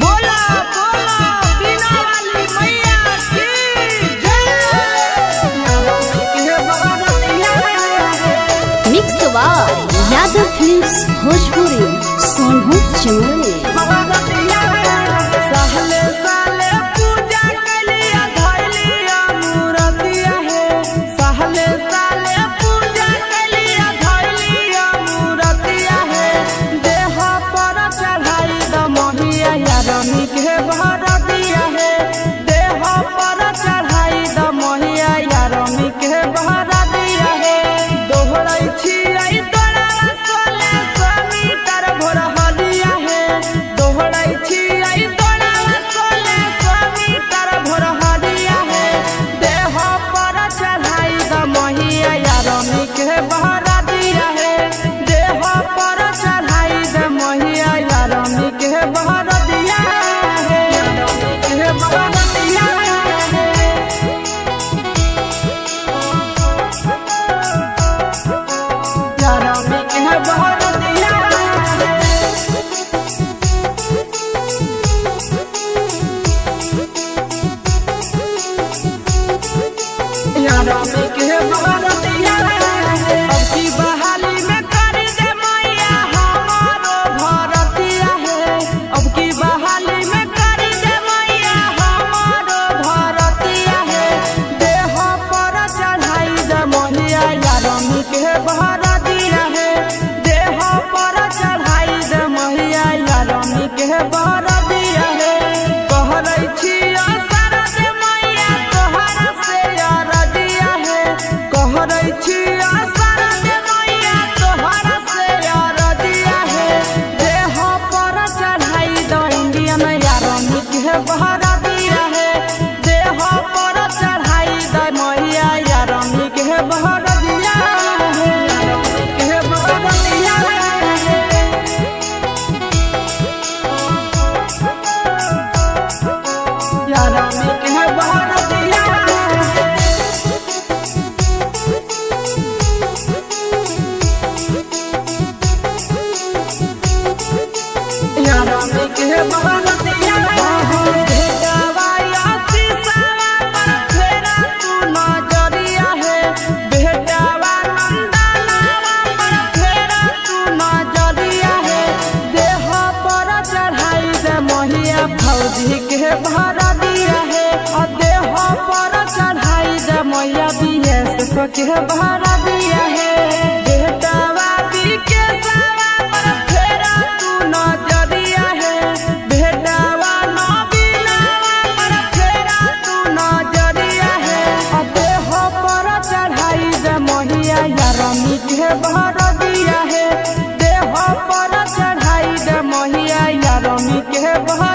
बोला बोला बीना वाली मैया की जय। मिक्स बार यादव फिल्म्स भोजपुरी सोनू चमोली। साले साले पूजा कलिया धैलिया मूरतिया है। साले साले पूजा कलिया धैलिया मूरतिया है। देह पर चढ़ाई दमहिया यारनी के बहरतिया है। देह पर चढ़ाई दमहिया यारनी के बहरतिया है। दोहराई छियै तोरा सोले समीटर भोर हलिया है। दोहराई छियै तोरा सोले समीटर भोर हलिया है। देह पर चढ़ाई दमहिया यारनी के बहरतिया है। देह पर चढ़ाई दमहिया यारनी के बहरतिया है। यारनी के बहरतिया है। यारनी के बहरतिया है। यारनी के बहरतिया है। अब की बहाली में करी दे मैया हमारो भरतिया है। अब की बहाली में करी दे मैया हमारो भरतिया है। देह पर चढ़ाई दे मैया यारनी के बहरतिया है। देह पर चढ़ाई दे मैया यारनी के बहरतिया है। कहरै छियै शरद मैया तोहरा से अरजिया है। कहरै छियै शरद मैया तोहरा से अरजिया है। देह पर चढ़ाई दो इंडियन यारनी के बहरतिया है। देह पर चढ़ाई दो मैया यारनी के बहरतिया है। यारनी के बहरतिया है। यारनी के बहरतिया है। यारनी के बहरतिया है। बेटवा आशीषवा पर फेरा तू नजरिया है। बेटवा नंदनवा पर फेरा तू नजरिया है। देह पर चढ़ाई दे मैया फौजी के बहरतिया है। और देह पर चढ़ाई दे मैया बीएसएफ के बहरतिया है। बेटवा बीकेशवा पर फेरा तू नजरिया है। बेटवा नबीनवा पर फेरा तू नजरिया है। और देह पर चढ़ाई दे मैया यारनी के बहरतिया है। देह पर चढ़ाई दे मैया यारनी के बहरतिया